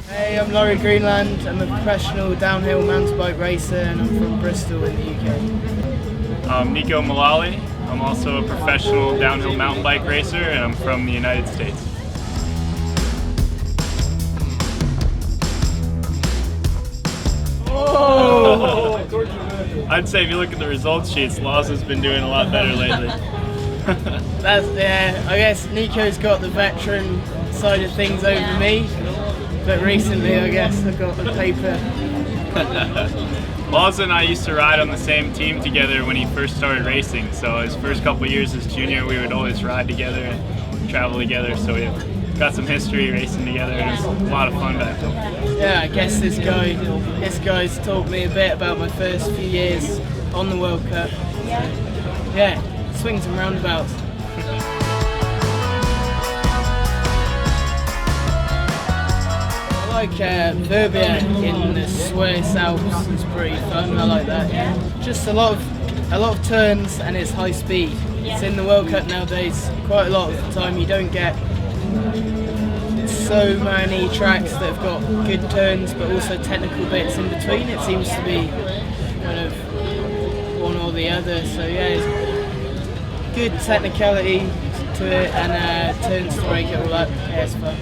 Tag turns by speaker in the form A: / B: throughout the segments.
A: Hey, I'm Laurie Greenland. I'm a professional downhill mountain bike racer and I'm from Bristol in the UK.
B: I'm Neko Mulally. I'm also a professional downhill mountain bike racer and I'm from the United States.
A: Oh!
B: I'd say if you look at the results sheets, Laws has been doing a lot better lately.
A: I guess Neko's got the veteran side of things over me, but recently I guess I've got the paper.
B: Laws and I used to ride on the same team together when he first started racing, so his first couple of years as junior we would always ride together and travel together, so we've got some history racing together and it was a lot of fun back then.
A: Yeah, I guess this guy's taught me a bit about my first few years on the World Cup. Yeah, swings and roundabouts. I like Verbier in the Swiss Alps. It's pretty fun. I like that. Yeah. Just a lot of turns and it's high speed. It's in the World Cup nowadays. Quite a lot of the time you don't get so many tracks that have got good turns but also technical bits in between. It seems to be kind of one or the other. So yeah, it's good technicality to it and turns to break it all up. Yeah, it's fun.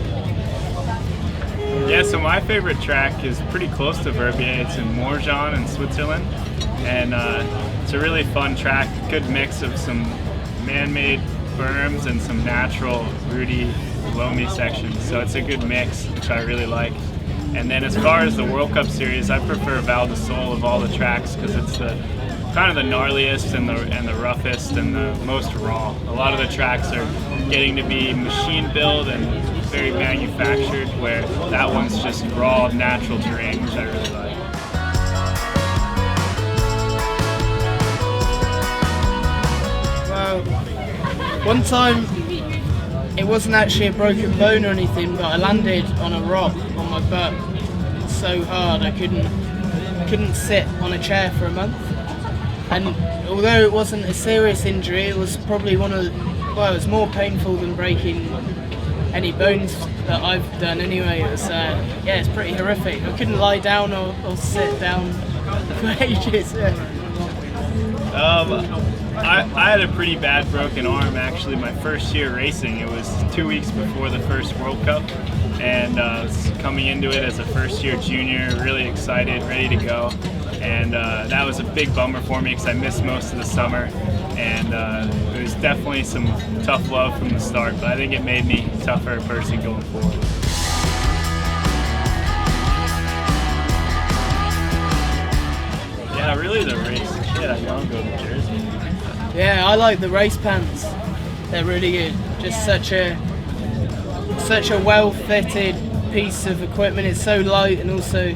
B: Yeah, so my favorite track is pretty close to Verbier. It's in Morjan in Switzerland, and it's a really fun track. Good mix of some man-made berms and some natural, rooty, loamy sections. So it's a good mix, which I really like. And then as far as the World Cup Series, I prefer Val di Sole of all the tracks because it's the kind of the gnarliest and the roughest and the most raw. A lot of the tracks are getting to be machine built and very manufactured, where that one's just raw, natural terrain, which I really like.
A: Well, one time it wasn't actually a broken bone or anything, but I landed on a rock on my butt so hard I couldn't sit on a chair for a month. And although it wasn't a serious injury, it was probably it was more painful than breaking any bones that I've done anyway. It was, yeah, it's pretty horrific. I couldn't lie down or sit down for ages. Yeah.
B: I had a pretty bad broken arm actually my first year racing. It was 2 weeks before the first World Cup, and coming into it as a first year junior, really excited, ready to go. And that was a big bummer for me because I missed most of the summer, and it was definitely some tough love from the start, but I think it made me a tougher person going forward. Yeah, really the race. Shit, I don't go to Jersey.
A: Yeah, I like the race pants. They're really good. Just such a well-fitted piece of equipment. It's so light and also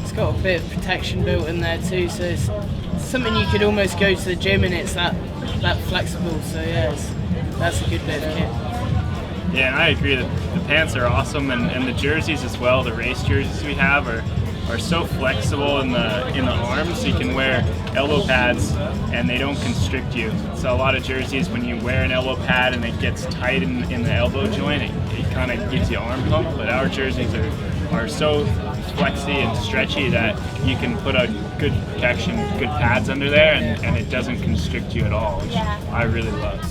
A: it's got a bit of protection built in there too, so it's something you could almost go to the gym and it's that flexible. So yeah, that's a good bit of kit.
B: Yeah, and I agree that the pants are awesome, and the jerseys as well. The race jerseys we have are so flexible in the arms. You can wear elbow pads and they don't constrict you. So a lot of jerseys, when you wear an elbow pad and it gets tight in the elbow joint, it kind of gives you arm pump. But our jerseys are so flexy and stretchy that you can put a good protection, good pads under there, and it doesn't constrict you at all, which I really love.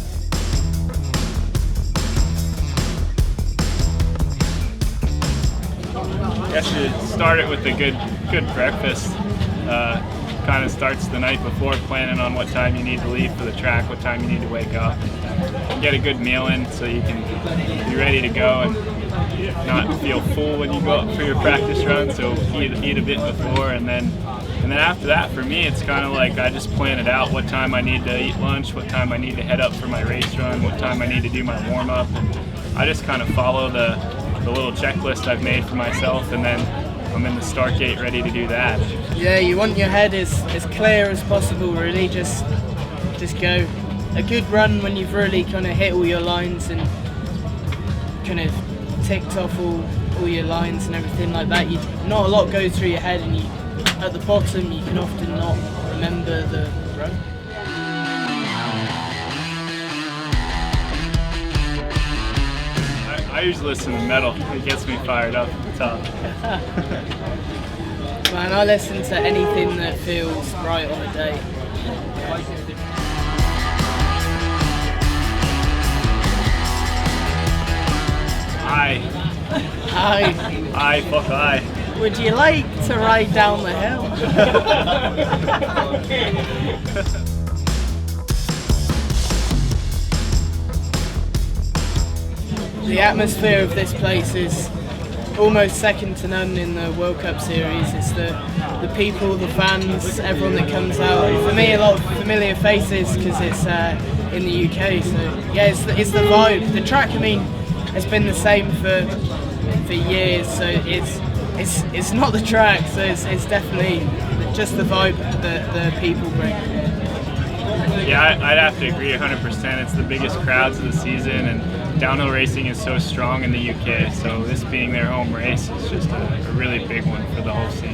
B: I guess you start it with a good breakfast. Kind of starts the night before, planning on what time you need to leave for the track, what time you need to wake up. Get a good meal in so you can be ready to go and not feel full when you go up for your practice run. So eat a bit before, and then after that, for me, it's kind of like I just plan it out. What time I need to eat lunch, what time I need to head up for my race run, what time I need to do my warm up. And I just kind of follow the little checklist I've made for myself, and then I'm in the start gate ready to do that.
A: Yeah, you want your head as clear as possible, really. Just go. A good run when you've really kind of hit all your lines and kind of ticked off all your lines and everything like that. Not a lot goes through your head, and at the bottom you can often not remember the run.
B: I usually listen to metal. It gets me fired up. tough.
A: Man, I listen to anything that feels right on a day.
B: Aye. Fuck aye.
A: Would you like to ride down the hill? The atmosphere of this place is almost second to none in the World Cup series. It's the people, the fans, everyone that comes out. And for me, a lot of familiar faces because it's in the UK. So yeah, it's the vibe. The track, I mean, has been the same for years. So it's not the track. So it's definitely just the vibe that the people bring.
B: Yeah, I'd have to agree 100%. It's the biggest crowds of the season, and downhill racing is so strong in the UK. So this being their home race is just a really big one for the whole scene.